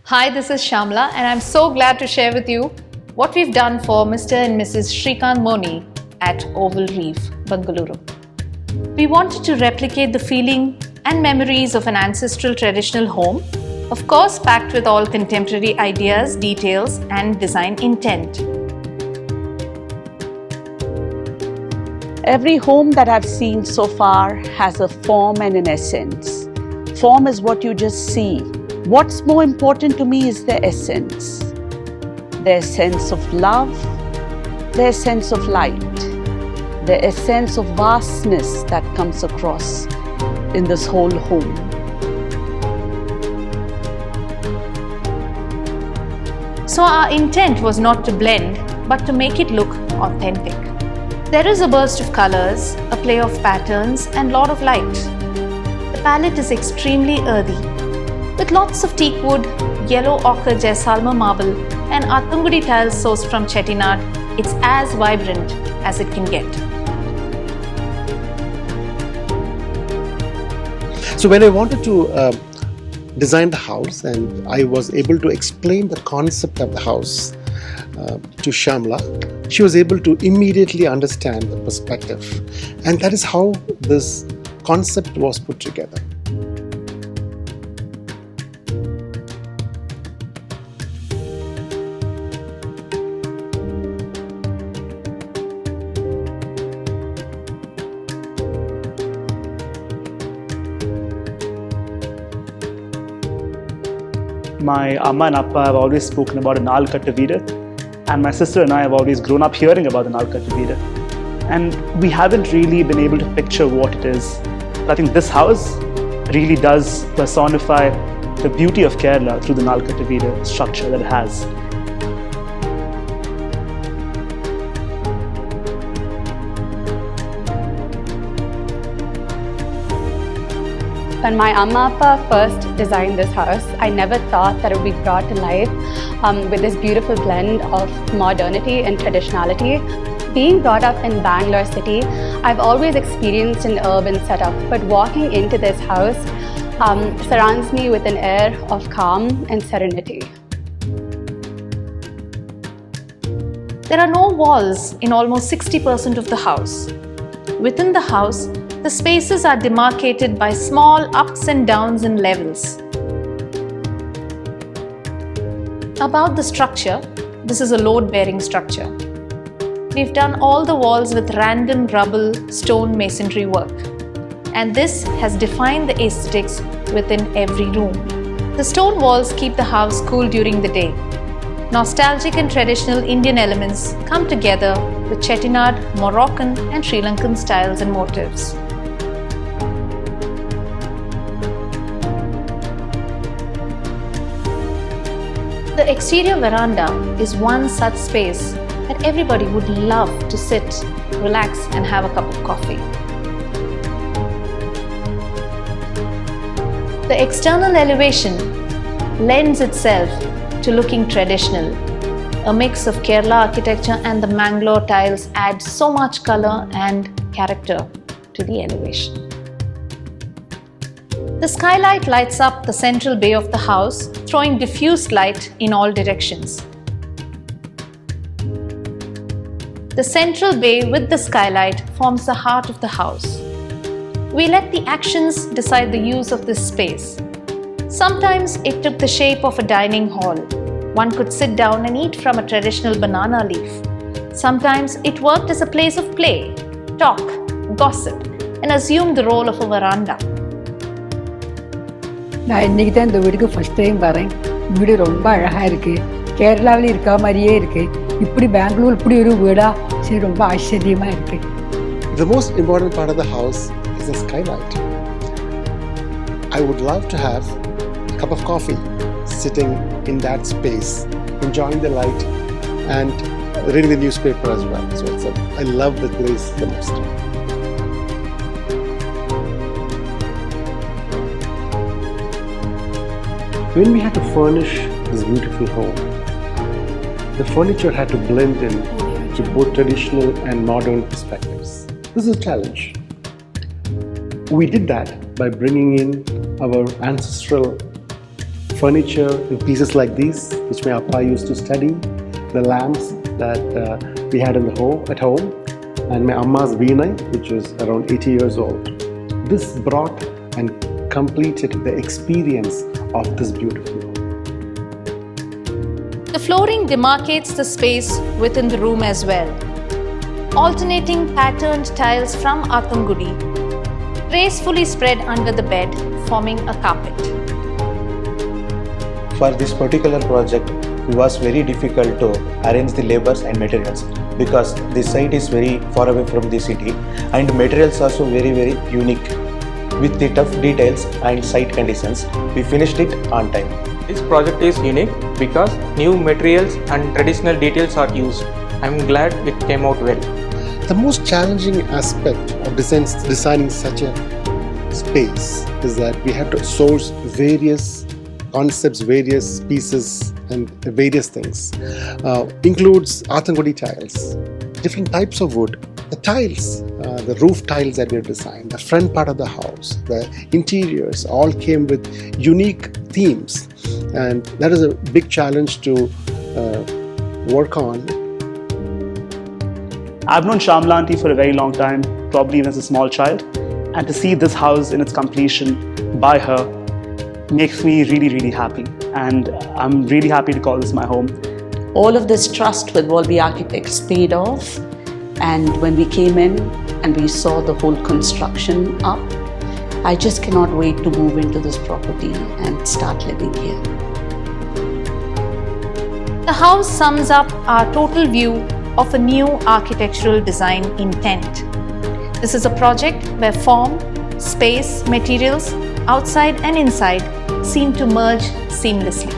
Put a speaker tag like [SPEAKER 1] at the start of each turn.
[SPEAKER 1] Hi, this is Shamla and I'm so glad to share with you what we've done for Mr. and Mrs. Shrikant Moni at Autel Reef, Bengaluru. We wanted to replicate the feeling and memories of an ancestral traditional home, of course packed with all contemporary ideas, details and design intent.
[SPEAKER 2] Every home that I've seen so far has a form and an essence. Form is what you just see. What's more important to me is the essence. The essence of love, the essence of light, the essence of vastness that comes across in this whole home.
[SPEAKER 1] So our intent was not to blend, but to make it look authentic. There is a burst of colors, a play of patterns and lot of light. The palette is extremely earthy, with lots of teak wood, yellow ochre Jaisalmer marble and Athungudi tiles sourced from Chettinad. It's as vibrant as it can get.
[SPEAKER 3] So when I wanted to design the house and I was able to explain the concept of the house to Shamla, she was able to immediately understand the perspective, and that is how this concept was put together.
[SPEAKER 4] My Amma and Appa have always spoken about an Alkatta Veeda, and my sister and I have always grown up hearing about an Alkatta Veeda. And we haven't really been able to picture what it is. But I think this house really does personify the beauty of Kerala through the Alkatta Veeda structure that it has.
[SPEAKER 5] When my Amma Appa first designed this house, I never thought that it would be brought to life with this beautiful blend of modernity and traditionality. Being brought up in Bangalore city, I've always experienced an urban setup, but walking into this house surrounds me with an air of calm and serenity.
[SPEAKER 1] There are no walls in almost 60% of the house. Within the house, the spaces are demarcated by small ups and downs in levels. About the structure, this is a load-bearing structure. We've done all the walls with random rubble stone masonry work, and this has defined the aesthetics within every room. The stone walls keep the house cool during the day. Nostalgic and traditional Indian elements come together with Chettinad, Moroccan and Sri Lankan styles and motifs. The exterior veranda is one such space that everybody would love to sit, relax and have a cup of coffee. The external elevation lends itself to looking traditional. A mix of Kerala architecture and the Mangalore tiles adds so much color and character to the elevation. The skylight lights up the central bay of the house, throwing diffused light in all directions. The central bay with the skylight forms the heart of the house. We let the actions decide the use of this space. Sometimes it took the shape of a dining hall. One could sit down and eat from a traditional banana leaf. Sometimes it worked as a place of play, talk, gossip, and assumed the role of a veranda.
[SPEAKER 6] நான் இன்னைக்கு தான் இந்த வீட்டுக்கு first time வரேன். வீடு ரொம்ப அழகா இருக்கு. கேரளாவில் இருக்க மாதிரியே இருக்கு. இப்படி பெங்களூர் இப்படி ஒரு வீடா சரி ரொம்ப ஆச்சரியமா இருக்கு.
[SPEAKER 3] The most important part of the house is the skylight. I would love to have a cup of coffee sitting in that space, enjoying the light and reading the newspaper as well. So I love the place the most. When we had to furnish this beautiful home, the furniture had to blend in to both traditional and modern perspectives. This is a challenge. We did that by bringing in our ancestral furniture in pieces like these, which my appa used to study, the lamps that we had in the home, at home, and my amma's veena, which was around 80 years old. This brought and completed the experience of this beautiful home.
[SPEAKER 1] The flooring demarcates the space within the room as well. Alternating patterned tiles from Athangudi gracefully spread under the bed, forming a carpet.
[SPEAKER 7] For this particular project, it was very difficult to arrange the labors and materials because the site is very far away from the city and materials also very unique. With the tough details and site conditions, we finished it on time.
[SPEAKER 8] This project is unique because new materials and traditional details are used. I am glad it came out well.
[SPEAKER 3] The most challenging aspect of designing such a space is that we have to source various concepts, various pieces and various things. Includes Athangudi tiles, different types of wood, the tiles, the roof tiles that we have designed, the front part of the house, the interiors all came with unique themes, and that is a big challenge to work on.
[SPEAKER 4] I've known Shamla Aunty for a very long time, probably even as a small child, and to see this house in its completion by her makes me really happy, and I'm really happy to call this my home.
[SPEAKER 2] All of this trust with Wallb Architects paid off, and when we came in and we saw the whole construction up, I just cannot wait to move into this property and start living here.
[SPEAKER 1] The house sums up our total view of a new architectural design intent. This is a project where form, space, materials, outside and inside seem to merge seamlessly.